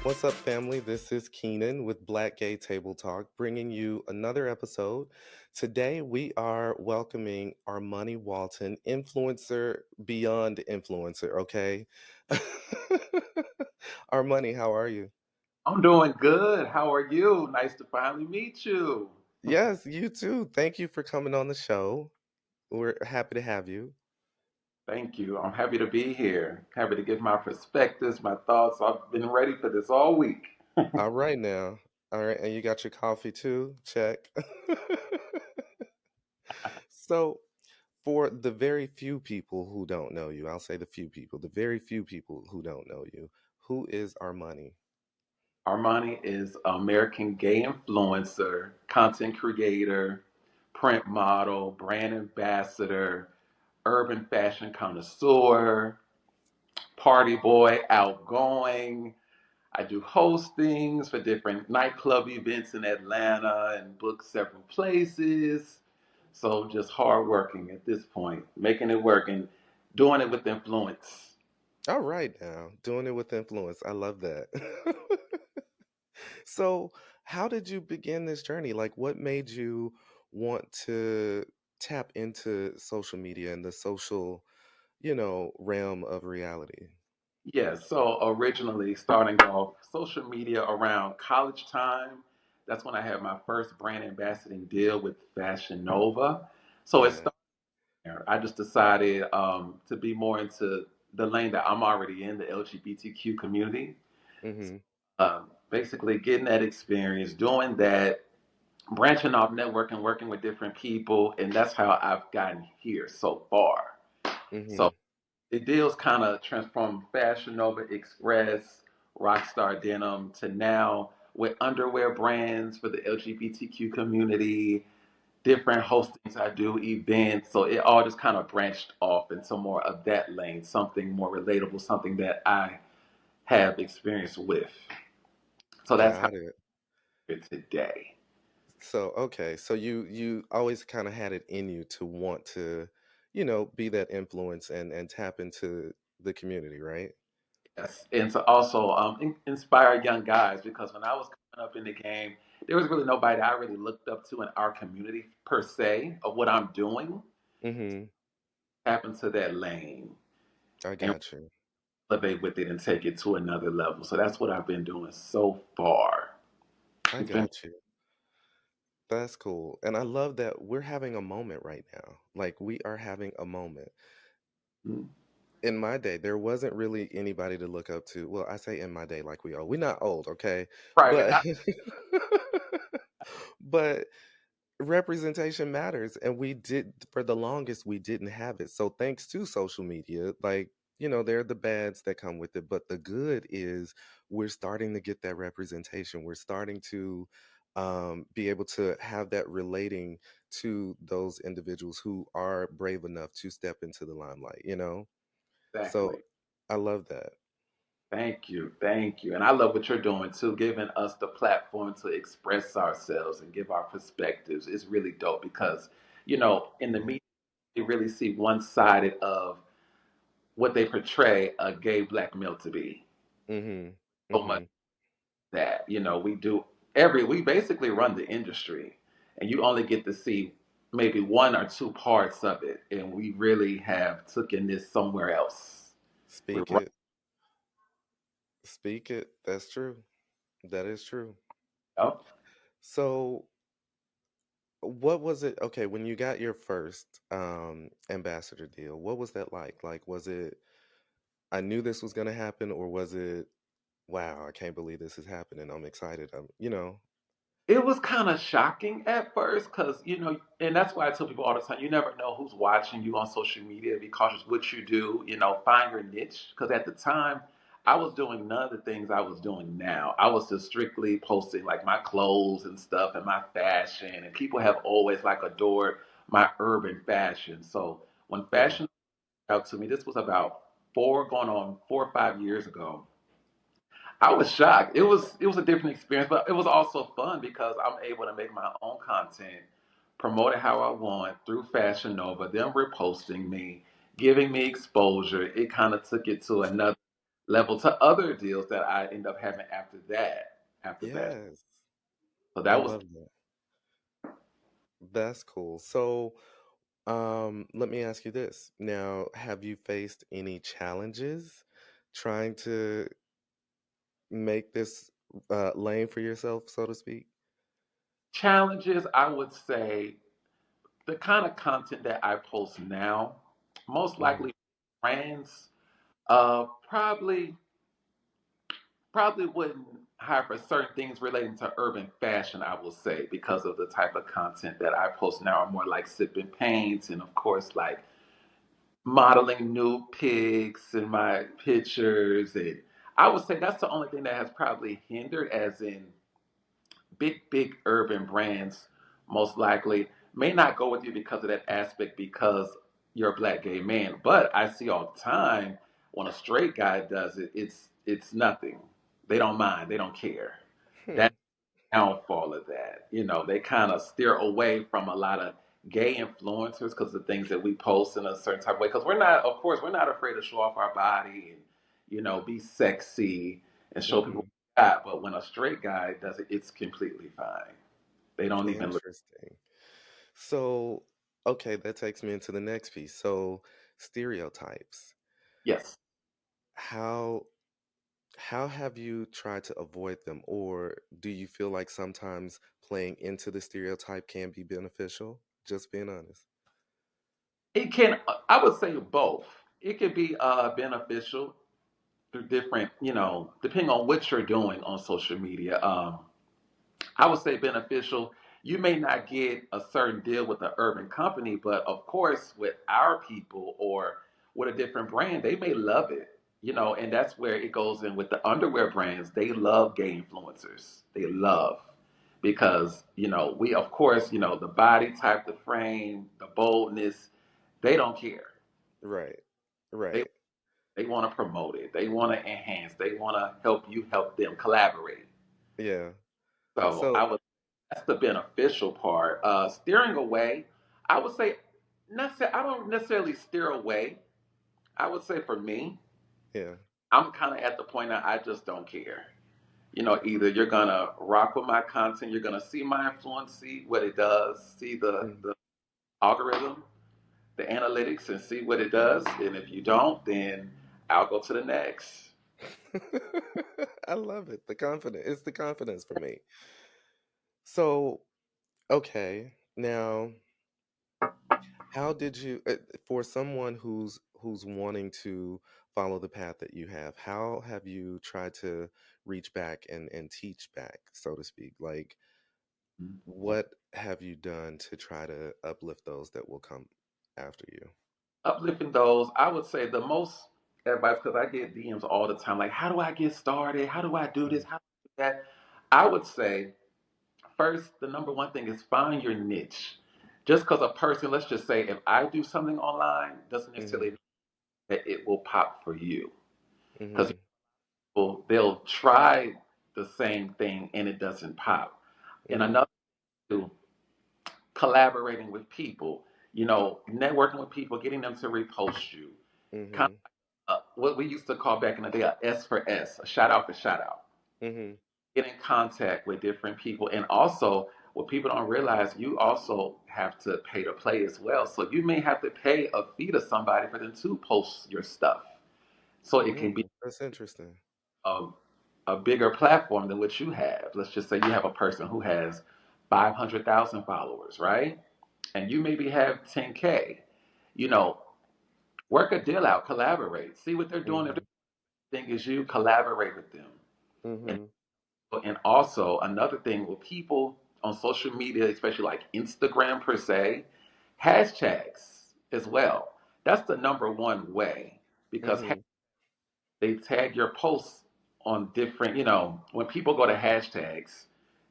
What's up, family? This is Keenan with Black Gay Table Talk, bringing you another episode. Today, we are welcoming Armani Walton, influencer beyond influencer, okay? Armani, how are you? I'm doing good. How are you? Nice to finally meet you. Yes, you too. Thank you for coming on the show. We're happy to have you. Thank you. I'm happy to be here. Happy to give my perspectives, my thoughts. I've been ready for this all week. All right, now. All right, and you got your coffee too? Check. So, for the very few people who don't know you, I'll say the few people, the very few people who don't know you, who is Armani? Armani is an American gay influencer, content creator, print model, brand ambassador, urban fashion connoisseur, party boy, outgoing. I do hostings for different nightclub events in Atlanta and book several places. So just hardworking at this point, making it work and doing it with influence. All right, now, doing it with influence. I love that. So, how did you begin this journey? Like, what made you want to tap into social media and the social, realm of reality? Yeah, so originally starting off social media around college time, that's when I had my first brand ambassadoring deal with Fashion Nova. So it Yeah. started there. I just decided to be more into the lane that I'm already in, the LGBTQ community. Mm-hmm. Basically, getting that experience, doing that, branching off, networking, working with different people, and that's how I've gotten here so far. Mm-hmm. So the deals kind of transformed Fashion Nova Express, Rockstar Denim to now with underwear brands for the LGBTQ community, different hostings I do, events. So it all just kind of branched off into more of that lane, something more relatable, something that I have experience with. So that's how Got it. it's today. So, okay, so you always kind of had it in you to want to, be that influence and tap into the community, right? Yes, and to also inspire young guys because when I was coming up in the game, there was really nobody that I really looked up to in our community per se of what I'm doing. Mm-hmm. Tap into that lane I and got you. elevate with it and take it to another level. So that's what I've been doing so far. I It's been got you. That's cool. And I love that we're having a moment right now. Like we are having a moment. mm, In my day, there wasn't really anybody to look up to. Well, I say in my day like we are. We're not old, okay? right. But but representation matters, and we did for the longest we didn't have it. So thanks to social media, like, there are the bads that come with it, but the good is we're starting to get that representation. We're starting to be able to have that relating to those individuals who are brave enough to step into the limelight. So Exactly. I love that. Thank you. Thank you. And I love what you're doing too, giving us the platform to express ourselves and give our perspectives. It's really dope because, in the Mhm. media, you really see one sided of what they portray a gay black male to be. Mhm. So much Mhm. that, we basically run the industry and you only get to see maybe one or two parts of it. And we really have taken this somewhere else. We're Speak right. it. Speak it. That's true. That is true. Up. So what was it? Okay, when you got your first ambassador deal, what was that like? Like, was it, I knew this was gonna happen, or was it, wow, I can't believe this is happening. I'm excited. It was kind of shocking at first because, and that's why I tell people all the time, you never know who's watching you on social media. Be cautious what you do, find your niche. Because at the time, I was doing none of the things I was doing now. I was just strictly posting like my clothes and stuff and my fashion. And people have always like adored my urban fashion. So when Yeah. fashion out to me, this was about going on 4 or 5 years ago. I was shocked. It was a different experience, but it was also fun because I'm able to make my own content, promote it how I want through Fashion Nova, them reposting me, giving me exposure. It kind of took it to another level to other deals that I end up having after that. After that, Yes. so I that was love that. That's cool. So, let me ask you this. Now, have you faced any challenges trying to make this lane for yourself, so to speak? challenges. I would say the kind of content that I post now, most Hmm. likely brands, probably wouldn't hire for certain things relating to urban fashion, I will say, because of the type of content that I post now are more like sipping paints and of course like modeling new pics and my pictures. And I would say that's the only thing that has probably hindered, as in big urban brands most likely may not go with you because of that aspect, because you're a black gay man. But I see all the time when a straight guy does it, it's nothing. They don't mind, they don't care. Hmm. That's the downfall of that. You know, they kind of steer away from a lot of gay influencers because of the things that we post in a certain type of way. Because we're not, of course, we're not afraid to show off our body and, be sexy and show people Hmm. that. But when a straight guy does it, it's completely fine. They don't even look. Interesting. So, okay, that takes me into the next piece. So, stereotypes. Yes. How how have you tried to avoid them, or do you feel like sometimes playing into the stereotype can be beneficial? Just being honest. It can, I would say both. It could be beneficial through different, depending on what you're doing on social media. I would say beneficial. You may not get a certain deal with the urban company, but of course, with our people or with a different brand, they may love it. And that's where it goes in with the underwear brands. They love gay influencers. They love because, we, of course, the body type, the frame, the boldness, they don't care. Right. They Right. they want to promote it. They want to enhance. They want to help you help them collaborate. Yeah. So So, I would that's the beneficial part. Steering away, I would say, I don't necessarily steer away. I would say for me, yeah. I'm kind of at the point that I just don't care. Either you're gonna rock with my content, you're gonna see my influence, see what it does, see Mm. the algorithm, the analytics, and see what it does. And if you don't, then I'll go to the next. I love it. The confidence. It's the confidence for me. So, okay. Now, how did you for someone who's wanting to follow the path that you have, how have you tried to reach back and teach back, so to speak? Like, what have you done to try to uplift those that will come after you? Uplifting those, I would say the most advice, because I get DMs all the time, like, how do I get started? How do I do this? Mhm. How do I do that? I would say, first, the number one thing is find your niche. Just because a person, let's just say, if I do something online, doesn't necessarily Mhm. mean that it will pop for you. Because Mhm. people, they'll try the same thing and it doesn't pop. And Mhm. another, collaborating with people, networking with people, getting them to repost you. Kind Mhm. of what we used to call back in the day a S for S, a shout out for shout out. Mhm. Get in contact with different people. And also, what people don't realize, you also have to pay to play as well. So you may have to pay a fee to somebody for them to post your stuff. So it can be That's interesting. a, a bigger platform than what you have. Let's just say you have a person who has 500,000 followers, right? And you maybe have 10K. You know, work a deal out, collaborate, see what they're doing. If Mhm. they think is you, collaborate with them. And Mhm. also another thing with people on social media, especially like Instagram per se, hashtags as well. That's the number one way because Mhm. they tag your posts on different, when people go to hashtags,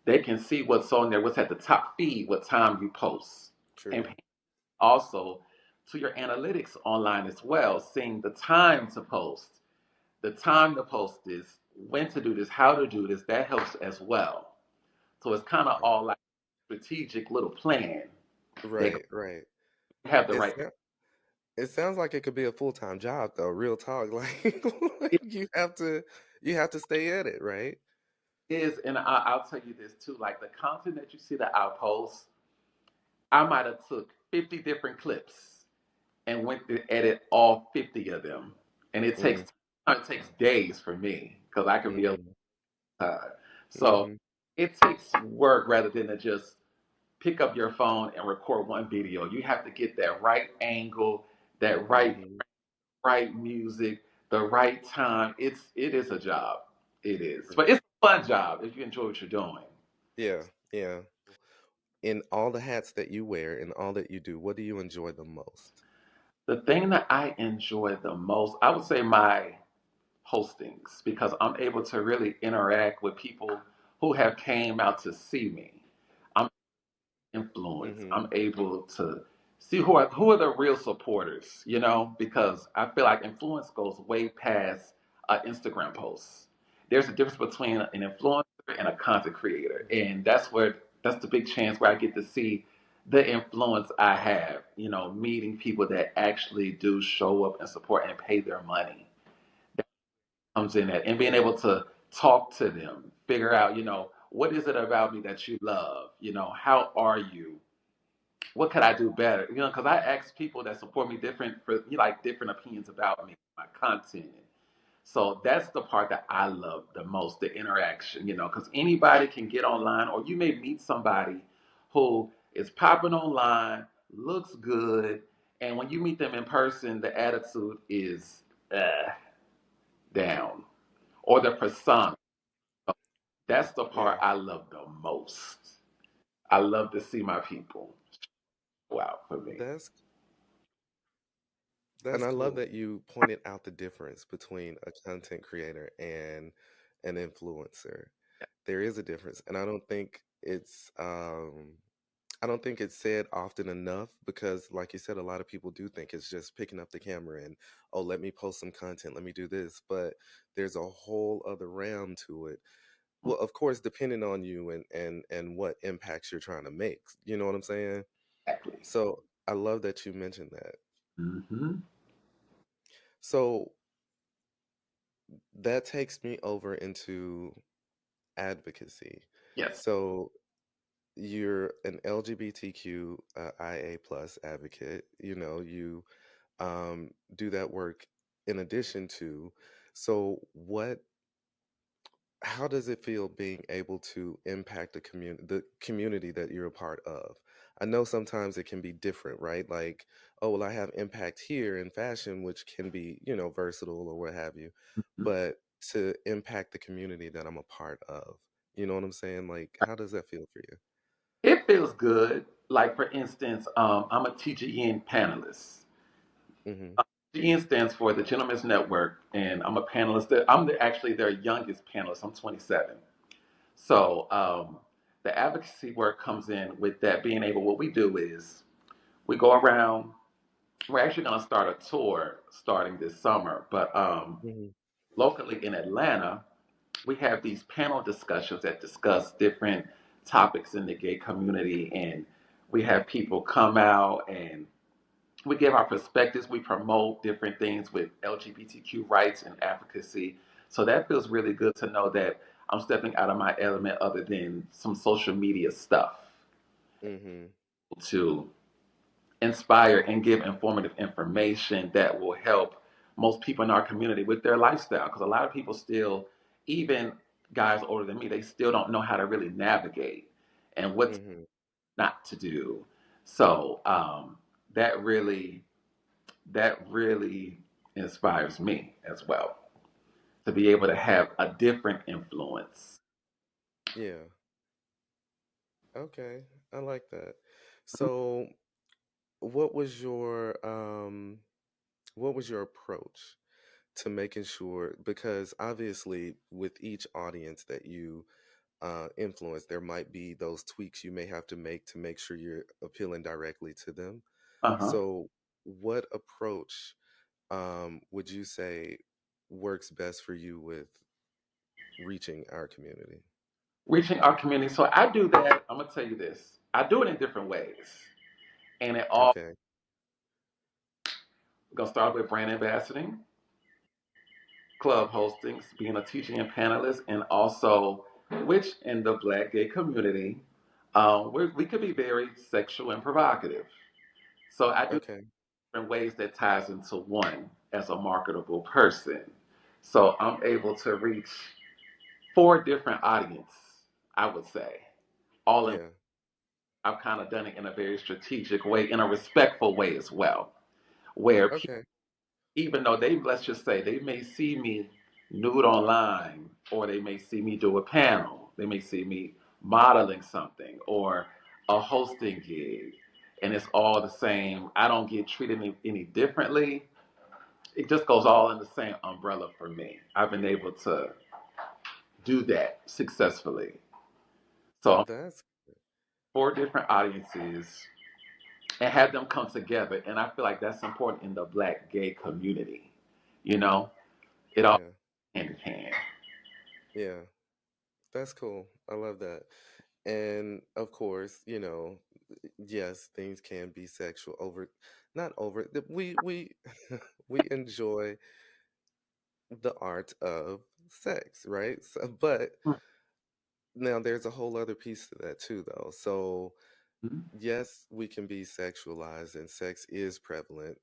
they can see what's on there, what's at the top feed, what time you post. And True. also to your analytics online as well, seeing the time to post, the time to post this, when to do this, how to do this, that helps as well. So it's kind of Right. all like a strategic little plan. They Right. Right. have the It's right. not. It sounds like it could be a full-time job though, real talk. Like, It you have to stay at it, right? is, and I'll tell you this too. Like the content that you see that I post, I might have took 50 different clips and went to edit all 50 of them, and Mm, it takes days for me because I can be a mhm, time. So mhm, it takes work rather than to just pick up your phone and record one video. You have to get that right angle, that mhm. right music, the right time. It is a job. It is, but it's a fun job if you enjoy what you're doing. Yeah, yeah. In all the hats that you wear and all that you do, what do you enjoy the most? The thing that I enjoy the most, I would say my hostings because I'm able to really interact with people who have came out to see me. I'm influence. Mhm, I'm able to see who are the real supporters, because I feel like influence goes way past an Instagram post. There's a difference between an influencer and a content creator, and that's the big chance where I get to see the influence I have, meeting people that actually do show up and support and pay their money comes in that and being yeah, able to talk to them, figure out, what is it about me that you love? How are you? What could I do better? Because I ask people that support me different opinions about me, my content. So that's the part that I love the most, the interaction, because anybody can get online or you may meet somebody who is popping online, looks good, and when you meet them in person, the attitude is down or the persona. That's the yeah. part I love the most. I love to see my people go out for me. That's That's and I love cool. that you pointed out the difference between a content creator and an influencer. There is a difference, and I don't think it's said often enough because, like you said, a lot of people do think it's just picking up the camera and, oh, let me post some content, let me do this. But there's a whole other realm to it. Well, of course, depending on you and what impacts you're trying to make. You know what I'm saying? Exactly. So I love that you mentioned that. Hmm. So that takes me over into advocacy. Yes. So you're an LGBTQ IA plus advocate. You do that work in addition to. So how does it feel being able to impact the community that you're a part of? I know sometimes it can be different, right? Like, oh, well, I have impact here in fashion, which can be, versatile or what have you. Mhm. But to impact the community that I'm a part of, you know what I'm saying? Like, how does that feel for you? It feels good. Like, for instance, I'm a TGN panelist. Hmm. TGN stands for the Gentlemen's Network, and I'm a panelist. Actually their youngest panelist. I'm 27. So the advocacy work comes in with that being able. What we do is we go around. We're actually going to start a tour starting this summer, but Hmm. locally in Atlanta, we have these panel discussions that discuss different topics in the gay community, and we have people come out and we give our perspectives. We promote different things with LGBTQ rights and advocacy. So that feels really good to know that I'm stepping out of my element other than some social media stuff Hmm. to inspire and give informative information that will help most people in our community with their lifestyle. Because a lot of people still, even guys older than me, they still don't know how to really navigate and what Hmm. not to do. So that really that really inspires me as well to be able to have a different influence. Yeah. Okay. I like that. So, what was your um what was your approach to making sure, because obviously with each audience that you influence, there might be those tweaks you may have to make sure you're appealing directly to them. Uh-huh. So what approach would you say works best for you with reaching our community? Reaching our community. So I do that. I'm gonna tell you this. I do it in different ways, and it all Okay. We're gonna start with brand ambassadoring, club hostings, being a teaching and panelist, and also, which in the Black gay community, we could be very sexual and provocative. So I do Okay. different ways that ties into one as a marketable person. So I'm able to reach four different audience, I would say. All in, Yeah. I've kind of done it in a very strategic way, in a respectful way as well, where Okay. even though they, let's just say, they may see me nude online, or they may see me do a panel, they may see me modeling something or a hosting gig, and it's all the same. I don't get treated any differently. It just goes all in the same umbrella for me. I've been able to do that successfully. So I'm That's four different audiences and have them come together. And I feel like that's important in the Black gay community. You know, it all yeah. hand in hand. Yeah. That's cool. I love that. And of course, yes, things can be sexual over not over we we enjoy the art of sex, right? So, but now there's a whole other piece to that too though. So, Mhm. yes, we can be sexualized and sex is prevalent,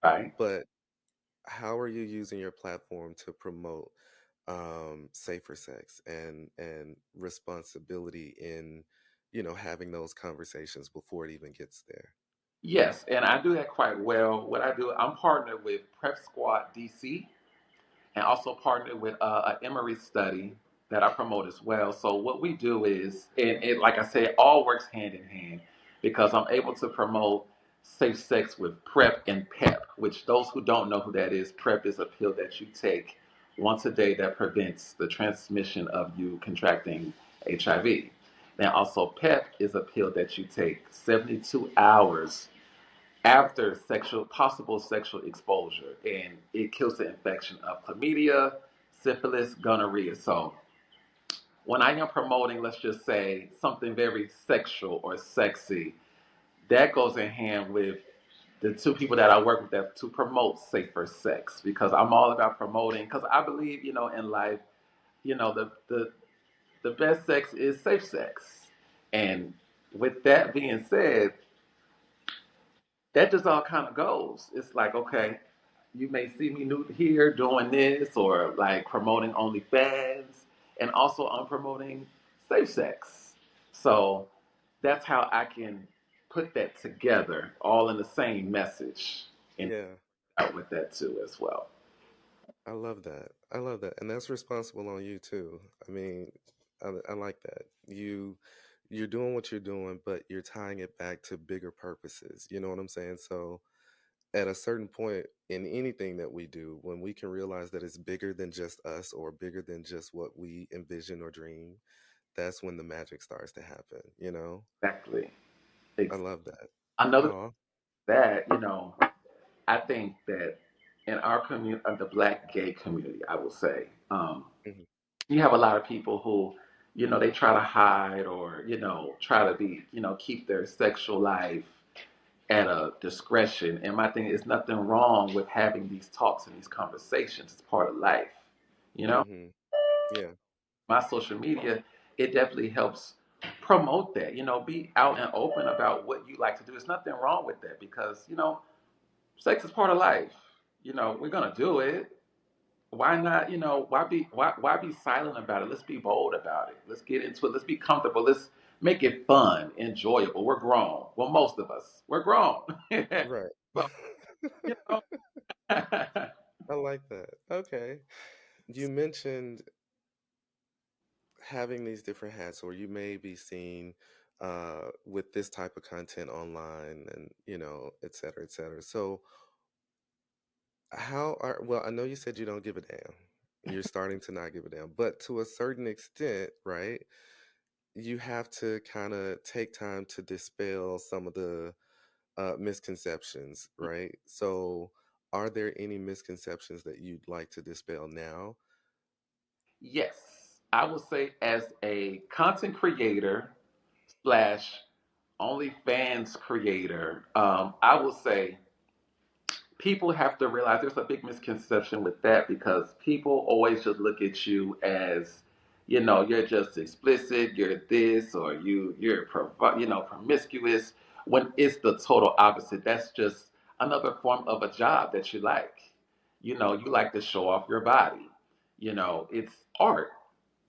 Right? but how are you using your platform to promote safer sex and responsibility in having those conversations before it even gets there? Yes, and I do that quite well. What I do, I'm partnered with Prep Squad DC, and also partnered with an Emory study that I promote as well. So what we do is, and it, like I said, it all works hand in hand because I'm able to promote safe sex with PrEP and PEP, which those who don't know who that is, PrEP is a pill that you take once a day that prevents the transmission of you contracting HIV. Now also PEP is a pill that you take 72 hours after possible sexual exposure, and it kills the infection of chlamydia, syphilis, gonorrhea. So when I am promoting, let's just say something very sexual or sexy, that goes in hand with the two people that I work with that to promote safer sex, because I'm all about promoting, because I believe, in life, the best sex is safe sex. And with that being said, that just all kind of goes. It's like, okay, you may see me new here doing this, or like promoting OnlyFans, and also I'm promoting safe sex. So that's how I can put that together, all in the same message, and Yeah, out with that too as well. I love that. I love that, and that's responsible on you too. I mean, I like that. You're doing what you're doing, but you're tying it back to bigger purposes. You know what I'm saying? So at a certain point in anything that we do, when we can realize that it's bigger than just us or bigger than just what we envision or dream, that's when the magic starts to happen. Exactly. I Ex- love that. Another thing Oh, that, I think that in our community, the Black gay community, I will say, hmm you have a lot of people who, they try to hide, or, try to be, keep their sexual life at a discretion. And my thing is, nothing wrong with having these talks and these conversations. It's part of life. You know, hmm yeah, my social media, it definitely helps promote that. Be out and open about what you like to do. There's nothing wrong with that, because, sex is part of life. We're gonna do it. Why not, why be silent about it? Let's be bold about it. Let's get into it. Let's be comfortable. Let's make it fun, enjoyable. We're grown. Well, most of us, we're grown. right. So, you know. I like that. Okay. You mentioned having these different hats, or you may be seen with this type of content online and, et cetera, et cetera. So, well, I know you said you don't give a damn. You're starting to not give a damn, but to a certain extent, right? You have to kind of take time to dispel some of the misconceptions, right? So, are there any misconceptions that you'd like to dispel now? Yes, I would say, as a content creator slash OnlyFans creator, I will say people have to realize there's a big misconception with that because people always just look at you as, you're just explicit, you're this, or promiscuous. When it's the total opposite. That's just another form of a job that you like. You like to show off your body. It's art.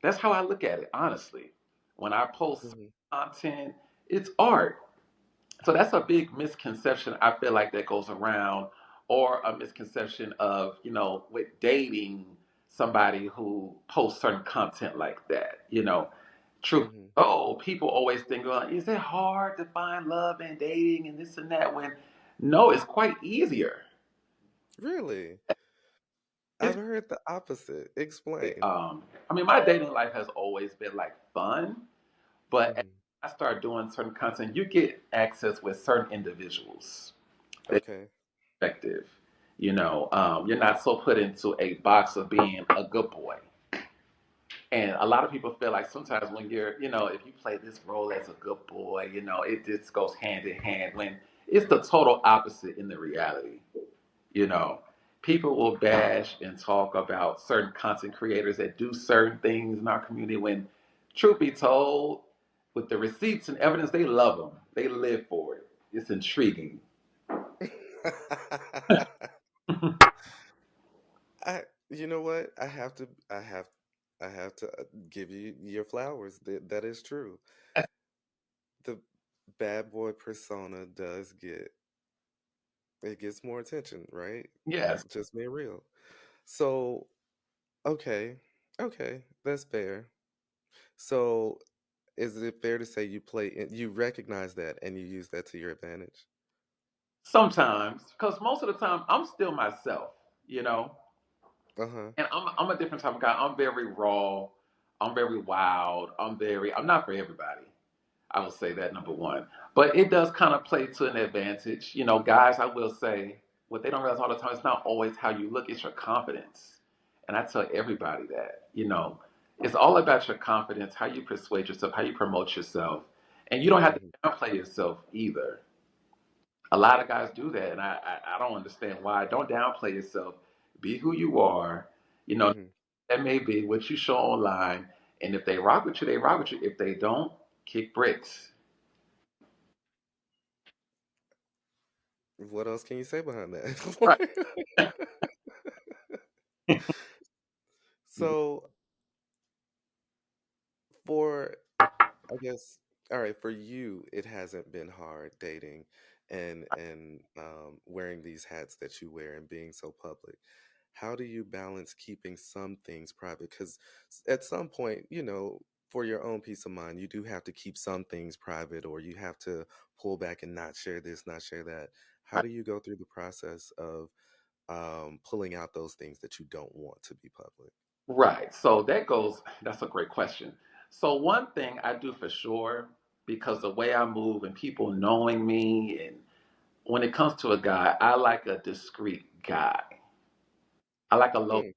That's how I look at it, honestly. When I post Hmm. content, it's art. So that's a big misconception I feel like that goes around, or a misconception of, with dating somebody who posts certain content like that. Truth. Hmm. Oh, people always think, well, is it hard to find love and dating and this and that? When no, it's quite easier. Really? I've It's heard the opposite. Explain. I mean, my dating life has always been like fun, but as Hmm. I start doing certain content, you get access with certain individuals. Okay. Perspective. You're not so put into a box of being a good boy. And a lot of people feel like sometimes when you're, if you play this role as a good boy, it just goes hand in hand when it's the total opposite in the reality. You know, People will bash and talk about certain content creators that do certain things in our community when, truth be told, with the receipts and evidence, they love them. They live for it. It's intriguing. I, you know what? I have to give you your flowers. That is true. The bad boy persona does it gets more attention, right? Yes. Just being real. So, okay, okay, that's fair. So, is it fair to say you recognize that and you use that to your advantage? Sometimes, because most of the time I'm still myself, you know, Uh-huh. and I'm a different type of guy. I'm very raw. I'm very wild. I'm not for everybody. I will say that number one, but it does kind of play to an advantage. Guys, I will say what they don't realize all the time. It's not always how you look; it's your confidence, and I tell everybody that. It's all about your confidence, how you persuade yourself, how you promote yourself, and you don't have to Hmm. downplay yourself either. A lot of guys do that, and I don't understand why. Don't downplay yourself. Be who you are. You know Hmm. that may be what you show online, and if they rock with you, they rock with you. If they don't, kick bricks. What else can you say behind Right. that? So, for I guess, all right, for you, it hasn't been hard dating and wearing these hats that you wear and being so public. How do you balance keeping some things private? Because at some point, for your own peace of mind, you do have to keep some things private, or you have to pull back and not share this, not share that. How do you go through the process of pulling out those things that you don't want to be public? Right. That's a great question. So, one thing I do for sure, because the way I move and people knowing me, and when it comes to a guy, I like a discreet guy. I like a low. Mm,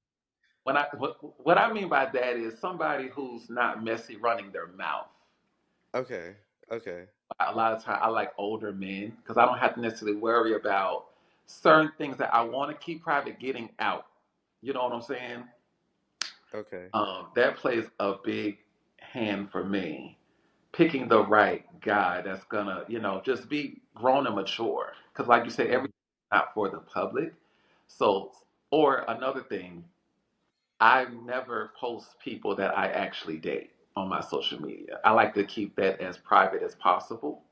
What I mean by that is somebody who's not messy running their mouth. okay, okay, A lot of time I like older men because I don't have to necessarily worry about certain things that I want to keep private getting out. You know what I'm saying? okay. That plays a big hand for me. Picking the right guy that's gonna, just be grown and mature. Because, like you said, Hmm. everything's not for the public. So, or another thing, I never post people that I actually date on my social media. I like to keep that as private as possible.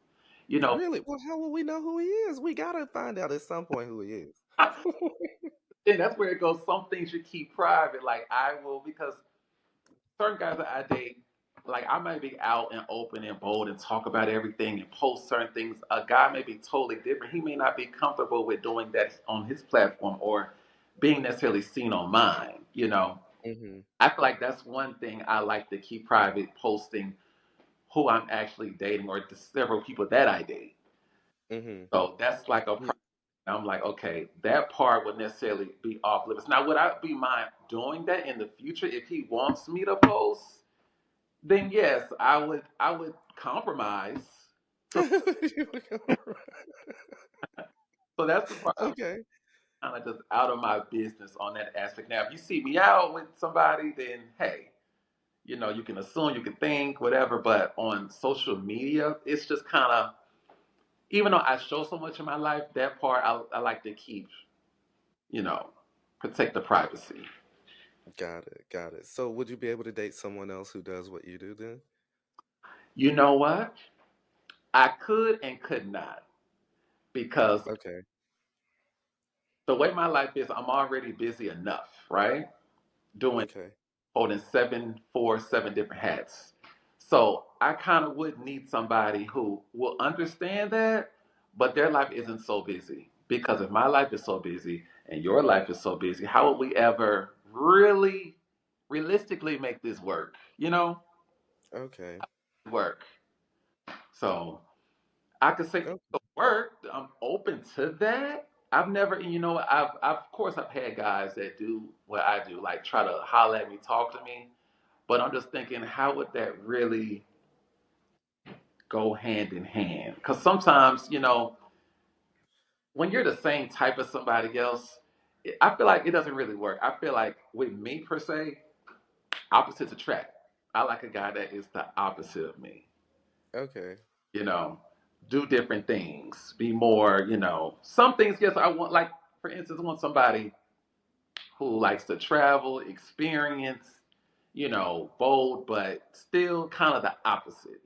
You know, Really? Well, how will we know who he is? We gotta find out at some point who he is. and that's where it goes. Some things you keep private. Like I will, because certain guys that I date, like I might be out and open and bold and talk about everything and post certain things. A guy may be totally different. He may not be comfortable with doing that on his platform or being necessarily seen on mine. Hmm. I feel like that's one thing I like to keep private, posting who I'm actually dating or the several people that I date. Hmm. So that's like a I'm like, okay, that part would necessarily be off limits. Now, would I be mind doing that in the future if he wants me to post? Then yes, I would compromise. So so that's the part. Okay. kind of just out of my business on that aspect. Now, if you see me out with somebody, then hey, you can assume, you can think, whatever. But on social media, it's just kind of, even though I show so much in my life, that part I like to keep, you know, protect the privacy. Got it. Got it. So would you be able to date someone else who does what you do then? You know what? I could and could not because Okay. the way my life is, I'm already busy enough, right? Doing Okay. holding seven different hats. So I kind of would need somebody who will understand that, but their life isn't so busy. Because if my life is so busy and your life is so busy, how would we ever really realistically make this work? Okay. Work. So I could say Oh, the work. I'm open to that. I've never, of course, I've had guys that do what I do, like try to holler at me, talk to me. But I'm just thinking, how would that really go hand in hand? Because sometimes, when you're the same type as somebody else, I feel like it doesn't really work. I feel like with me per se, opposites attract. I like a guy that is the opposite of me. okay. You know, do different things, be more. Some things. Yes, I want, like, for instance, I want somebody who likes to travel, experience. Bold, but still kind of the opposite.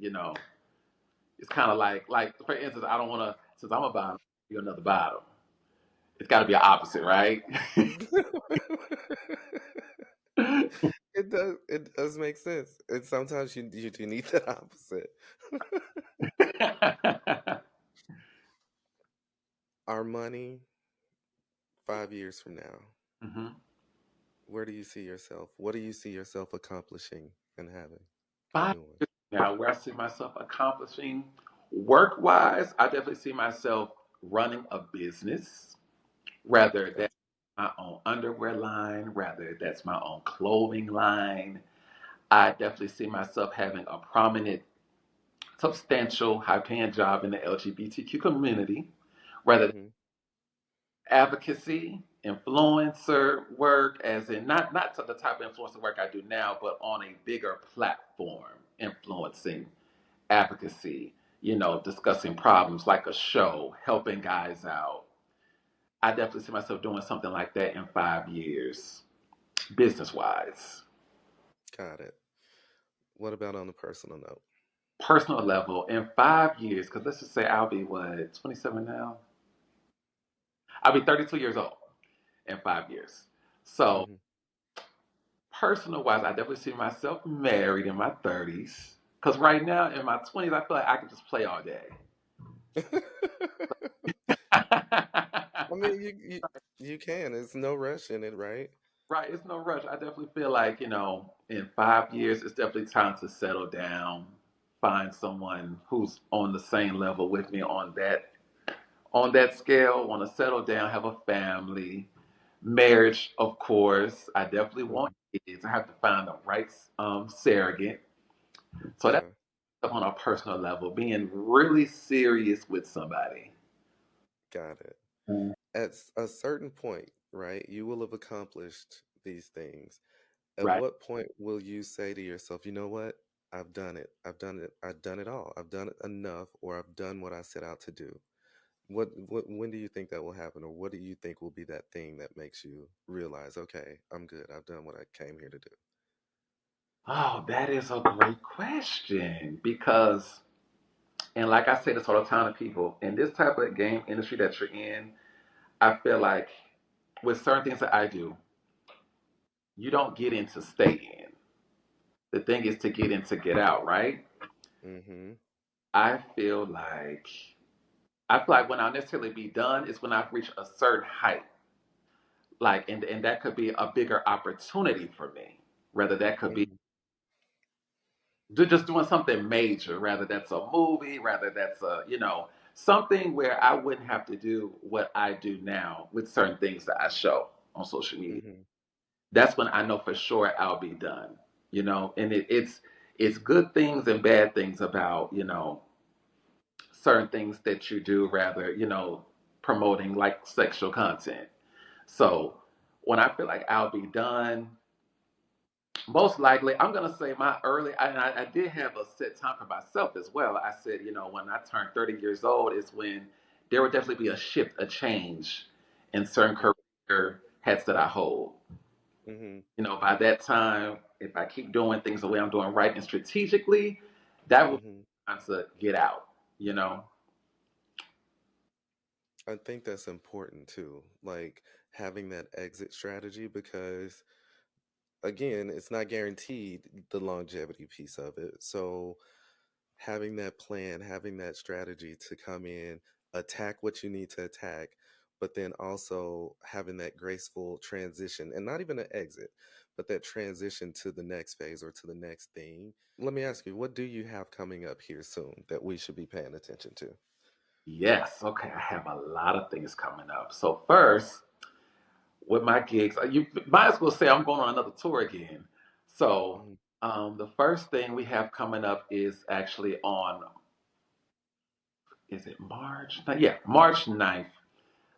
It's kind of like for instance, I don't want to, since I'm a bottom, you're another bottom. It's got to be an opposite, right? It does make sense. And sometimes you do need the opposite. Our money 5 years from now. hmm Where do you see yourself? What do you see yourself accomplishing and having or Five doing? years now, where I see myself accomplishing work wise, I definitely see myself running a business, rather Gotcha. that's my own underwear line, rather that's my own clothing line. I definitely see myself having a prominent, substantial, high paying job in the LGBTQ community, rather Mm-hmm. advocacy, influencer work, as in not to the type of influencer work I do now, but on a bigger platform, influencing advocacy, discussing problems like a show, helping guys out. I definitely see myself doing something like that in 5 years, business wise. Got it. What about on a personal note? Personal level, in 5 years, because let's just say I'll be what, 27 now? I'll be 32 years old in 5 years. So Mm-hmm. personal wise, I definitely see myself married in my 30s. Because right now in my 20s, I feel like I could just play all day. I mean, you can. There's no rush in it, right? Right, it's no rush. I definitely feel like, in 5 years, it's definitely time to settle down, find someone who's on the same level with me on that scale, want to settle down, have a family, marriage, of course. I definitely want Mhm. kids. I have to find the right surrogate. So that's Yeah, on a personal level, being really serious with somebody. got it. Mm. At a certain point, right, you will have accomplished these things. At Right. what point will you say to yourself, you know what? I've done it. I've done it. I've done it all. I've done it enough, or I've done what I set out to do. When do you think that will happen, or what do you think will be that thing that makes you realize, okay, I'm good. I've done what I came here to do. Oh, that is a great question because, and like I say this all the time to people, in this type of game industry that you're in, I feel like with certain things that I do, you don't get in to stay in. The thing is to get in to get out, right? Mm-hmm. I feel like I feel like when I'll necessarily be done is when I've reached a certain height. Like, and that could be a bigger opportunity for me. Rather that could be Mm-hmm. just doing something major, rather that's a movie, rather that's something where I wouldn't have to do what I do now with certain things that I show on social media. Mm-hmm. That's when I know for sure I'll be done. And it's good things and bad things about certain things that you do, rather promoting like sexual content. So when I feel like I'll be done, most likely I'm gonna say my early. I did have a set time for myself as well. I said, when I turn 30 years old is when there would definitely be a shift, a change in certain career hats that I hold. Mm-hmm. By that time, if I keep doing things the way I'm doing right and strategically, that will Mm-hmm. be time to get out. You know. I think that's important too, like having that exit strategy because again, it's not guaranteed the longevity piece of it. So having that plan, having that strategy to come in, attack what you need to attack, but then also having that graceful transition and not even an exit, but that transition to the next phase or to the next thing. Let me ask you, what do you have coming up here soon that we should be paying attention to? Yes. Okay. I have a lot of things coming up. So first, with my gigs, you might as well say I'm going on another tour again. So Mhm. the first thing we have coming up is actually on, is it March? Yeah, March 9th.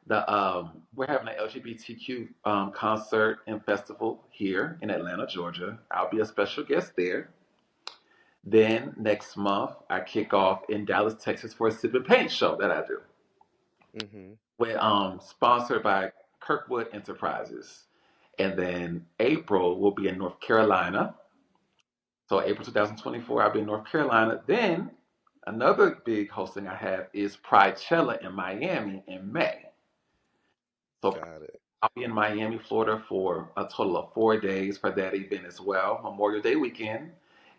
We're having an LGBTQ concert and festival here in Atlanta, Georgia. I'll be a special guest there. Then next month, I kick off in Dallas, Texas for a sip and paint show that I do. Mhm. With sponsored by Kirkwood Enterprises. And then April will be in North Carolina. So April 2024, I'll be in North Carolina. Then another big hosting I have is Pridechella in Miami in May. So Got it. I'll be in Miami, Florida for a total of 4 days for that event as well, Memorial Day weekend.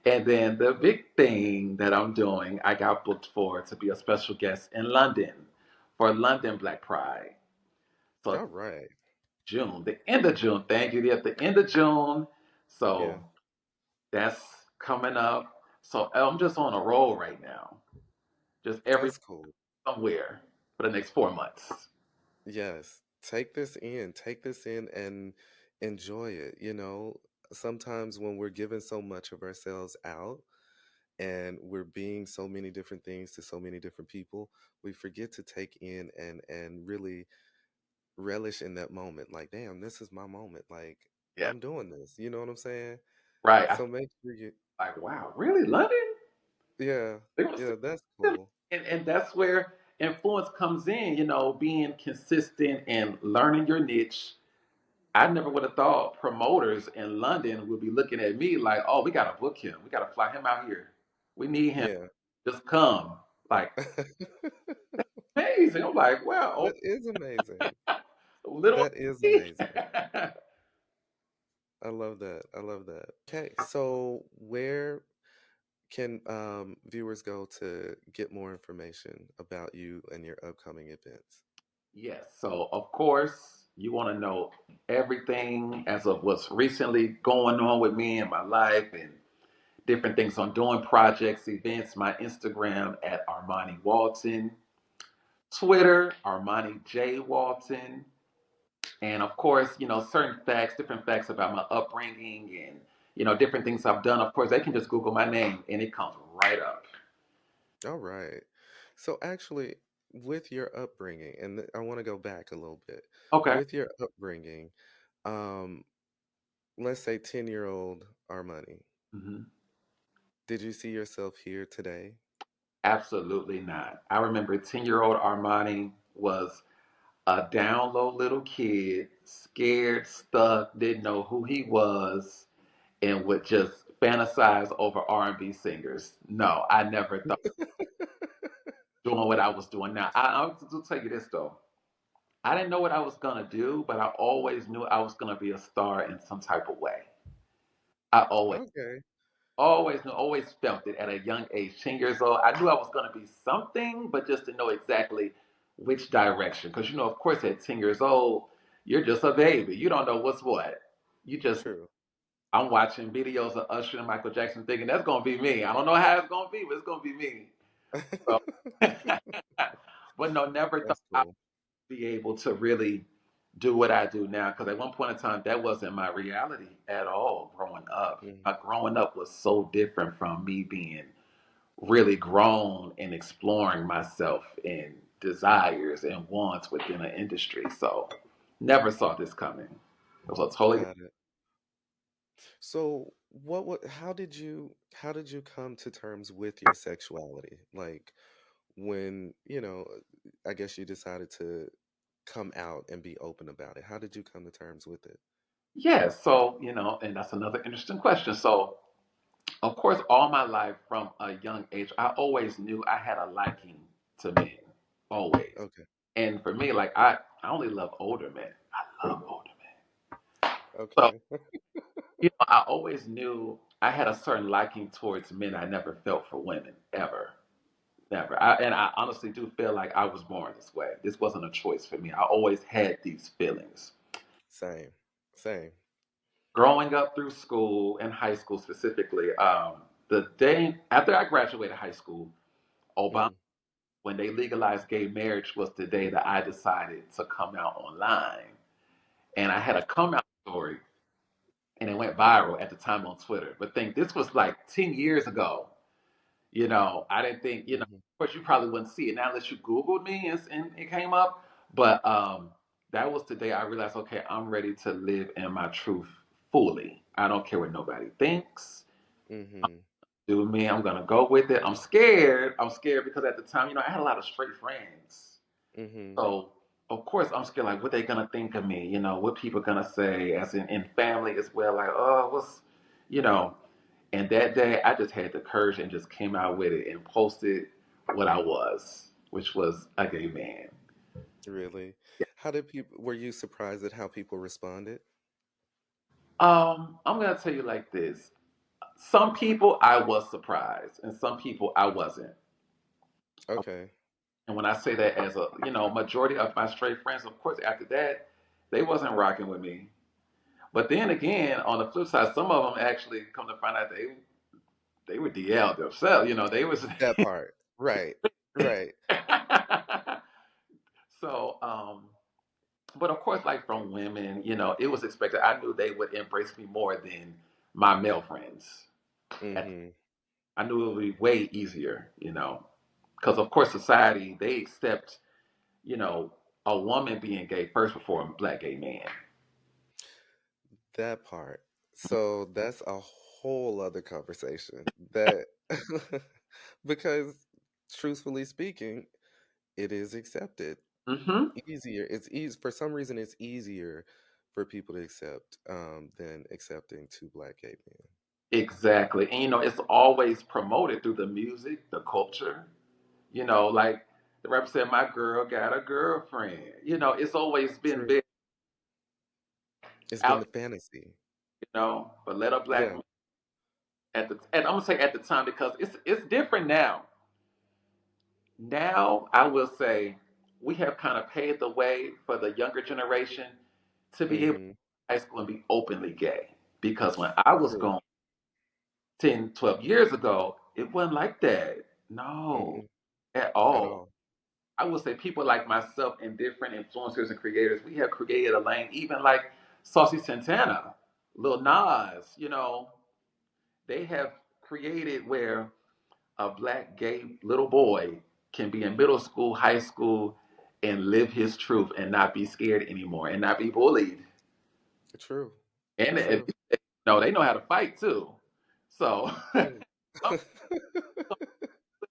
And then the big thing that I'm doing, I got booked for to be a special guest in London for London Black Pride. So All right. June, the end of June. Thank you. At the end of June. Yeah, So that's coming up. So I'm just on a roll right now. Just every that's cool. somewhere for the next 4 months. Yes. Take this in and enjoy it. Sometimes when we're giving so much of ourselves out and we're being so many different things to so many different people, we forget to take in and really relish in that moment. Like, damn, this is my moment. Like, Yeah. I'm doing this. You know what I'm saying? Right. I feel So make sure you, like, wow, really? London? yeah, They gonna see yeah, that's them? cool. And that's where influence comes in, being consistent and learning your niche. I never would have thought promoters in London would be looking at me like, oh, we got to book him. We got to fly him out here. We need him. Yeah. Just come. Like, amazing. I'm like, wow, That is amazing. little. That is amazing. I love that. I love that. Okay, so where can viewers go to get more information about you and your upcoming events? Yes. So, of course, you want to know everything as of what's recently going on with me in my life and different things I'm doing, projects, events, my Instagram at Armani Walton, Twitter, Armani J. Walton. And of course, certain facts, different facts about my upbringing and, different things I've done. Of course, they can just Google my name and it comes right up. All right. So actually, with your upbringing, and I want to go back a little bit. Okay. With your upbringing, um, let's say 10-year-old Armani, Hmm. did you see yourself here today? Absolutely not. I remember 10-year-old Armani was a down low little kid, scared, stuck, didn't know who he was, and would just fantasize over R&B singers. No, I never thought doing what I was doing now. I'll tell you this though. I didn't know what I was gonna do, but I always knew I was gonna be a star in some type of way. I Okay, always knew, always felt it at a young age, 10 years old. I knew I was gonna be something, but just to know exactly which direction. Because of course, at 10 years old, you're just a baby. You don't know what's what. You just true. I'm watching videos of Usher and Michael Jackson thinking that's gonna be me. I don't know how it's gonna be, but it's gonna be me. So, but no, never thought That's I'd cool. be able to really do what I do now. Because at one point in time, that wasn't my reality at all growing up. Mhm. Growing up was so different from me being really grown and exploring myself and desires and wants within an industry. So, Never saw this coming. It was a totally Got it. So, how did you come to terms with your sexuality? Like when, I guess you decided to come out and be open about it. How did you come to terms with it? yeah. So and that's another interesting question. So of course, all my life from a young age, I always knew I had a liking to men, always. Okay. And for me, like I only love older men. I love older men. So Okay. I always knew I had a certain liking towards men. I never felt for women ever. Never. And I honestly do feel like I was born this way. This wasn't a choice for me. I always had these feelings. Same. Same. Growing up through school and high school specifically, the day after I graduated high school, Obama, Mm, when they legalized gay marriage, was the day that I decided to come out online. And I had a come out story, and it went viral at the time on Twitter. But think this was like 10 years ago. I didn't think, mhm. of course, you probably wouldn't see it now unless you Googled me and it came up. But that was the day I realized, okay, I'm ready to live in my truth fully. I don't care what nobody thinks. Mhm. Do me, I'm going to go with it. I'm scared. I'm scared because at the time, I had a lot of straight friends. Mhm. So, of course, I'm scared, like, what they going to think of me? What people going to say, as in family as well. Like, oh, you know, and that day, I just had the courage and just came out with it and posted what I was, which was a gay man. Really? How did people were you surprised at how people responded? I'm gonna tell you like this. Some people I was surprised, and some people I wasn't. Okay. And when I say that as a, majority of my straight friends, of course, after that, they wasn't rocking with me. But then again, on the flip side, some of them actually come to find out they were DL themselves. They was. That part. Right. Right. So, but of course, like from women, it was expected. I knew they would embrace me more than my male friends. Mhm. I knew it would be way easier, because of course society they accept, you know, a woman being gay first before a black gay man. That part. So that's a whole other conversation. That because truthfully speaking, it is accepted Hmm. easier. It's easy for some reason. It's easier for people to accept than accepting two black gay men. Exactly, and it's always promoted through the music, the culture. Like the rapper said, "My girl got a girlfriend." It's always been True. big It's been out, the fantasy. but let a black Yeah. man and I'm gonna say at the time because it's different now. Now I will say we have kind of paved the way for the younger generation to be able to Mm-hmm. go to high school and be openly gay. Because when I was True. going 10, 12 years ago, it wasn't like that. No, Mm-mm. at At all. all. I would say people like myself and different influencers and creators, we have created a lane, even like Saucy Santana, Lil Nas, they have created where a black gay little boy can be in middle school, high school, and live his truth and not be scared anymore and not be bullied. True. And True. no, they know how to fight too. So Mm. some of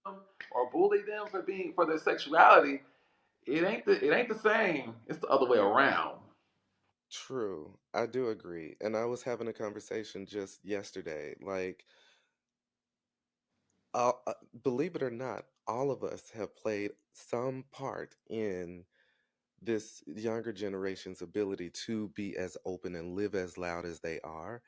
them or bully them for their sexuality. It ain't the same. It's the other way around. True. I do agree. And I was having a conversation just yesterday. Like, believe it or not, all of us have played some part in this younger generation's ability to be as open and live as loud as they are,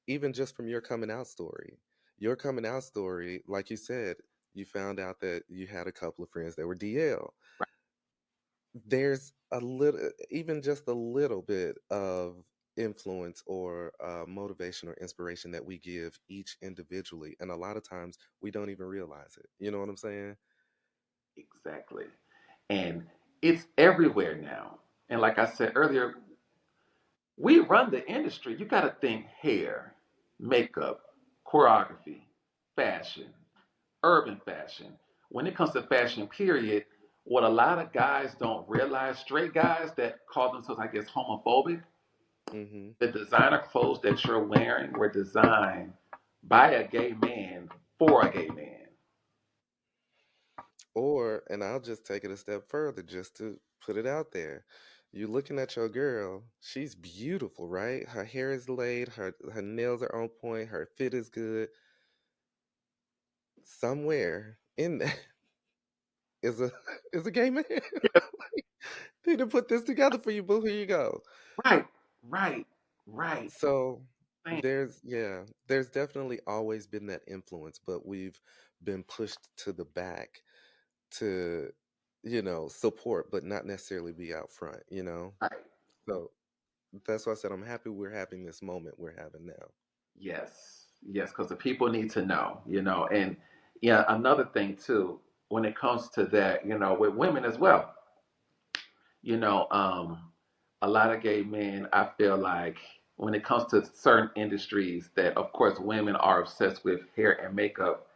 even just from your coming out story. Your coming out story, like you said, you found out that you had a couple of friends that were DL. There's a little, even just a little bit of influence or motivation or inspiration that we give each individually. And a lot of times we don't even realize it. You know what I'm saying? Exactly. And it's everywhere now. And like I said earlier, we run the industry. You got to think hair, makeup, choreography, fashion, urban fashion. When it comes to fashion, period, what a lot of guys don't realize, straight guys that call themselves, I guess, homophobic, Mhm. the designer clothes that you're wearing were designed by a gay man for a gay man. Or, and I'll just take it a step further just to put it out there. You looking at your girl, she's beautiful, right? Her hair is laid, her nails are on point, her fit is good. Somewhere in that is a is a gay man. He done put this together for you, boo. Here you go. Right, right, right. So Same. there's definitely always been that influence, but we've been pushed to the back to, support, but not necessarily be out front. Right. So that's why I said I'm happy we're having this moment we're having now. Yes, yes, because the people need to know, and yeah, another thing too, when it comes to that, with women as well, you know, um, a lot of gay men, I feel like when it comes to certain industries that, of course, women are obsessed with hair and makeup,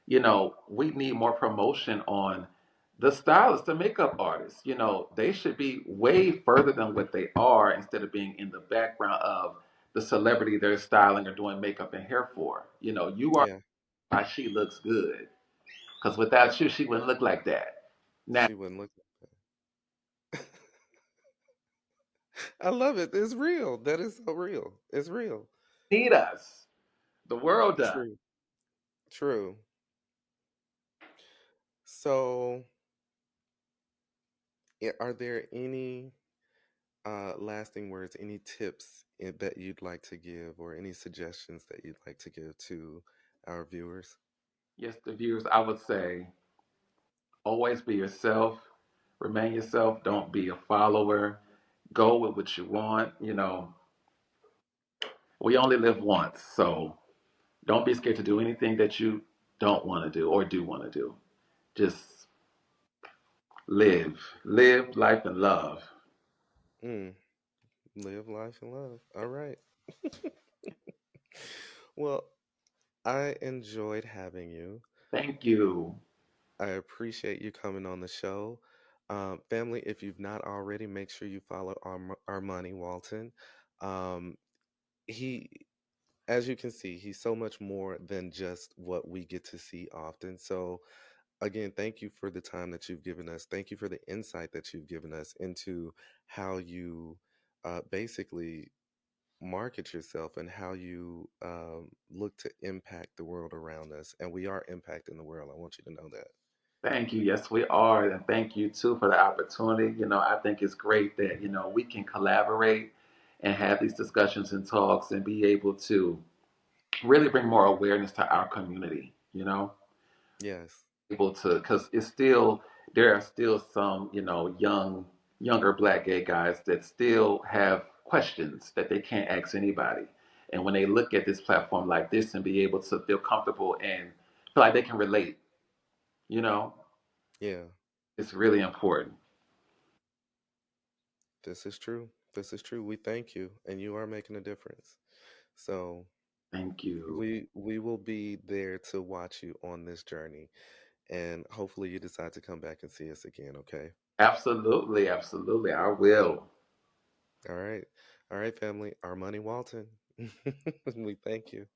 we need more promotion on the stylists, the makeup artists. They should be way further than what they are instead of being in the background of the celebrity they're styling or doing makeup and hair for. You are Yeah, why she looks good. Because without you, she wouldn't look like that. Now, she wouldn't look like that. I love it. It's real. That is so real. It's real. need us. The world does. True. True. So, are there any lasting words, any tips that you'd like to give, or any suggestions that you'd like to give to our viewers? Yes, the viewers, I would say always be yourself, remain yourself, don't be a follower, go with what you want. We only live once, so don't be scared to do anything that you don't want to do or do want to do. Just live life and love. Mm, live life and love. All right. Well, I enjoyed having you. Thank you. I appreciate you coming on the show. Family, if you've not already, make sure you follow Armani Walton. Um, he, as you can see, he's so much more than just what we get to see often. So, again, thank you for the time that you've given us. Thank you for the insight that you've given us into how you basically market yourself and how you look to impact the world around us. And we are impacting the world. I want you to know that. Thank you. Yes, we are. And thank you too for the opportunity. I think it's great that, we can collaborate and have these discussions and talks and be able to really bring more awareness to our community, Yes. able to, because there are still some, younger black gay guys that still have questions that they can't ask anybody. And when they look at this platform like this and be able to feel comfortable and feel like they can relate, you know, Yeah. it's really important. This is true. This is true. We thank you, and you are making a difference. So Thank you. we will be there to watch you on this journey, and hopefully you decide to come back and see us again. Okay. Absolutely, absolutely. I will. All right. All right, family. Our money, Walton. We thank you.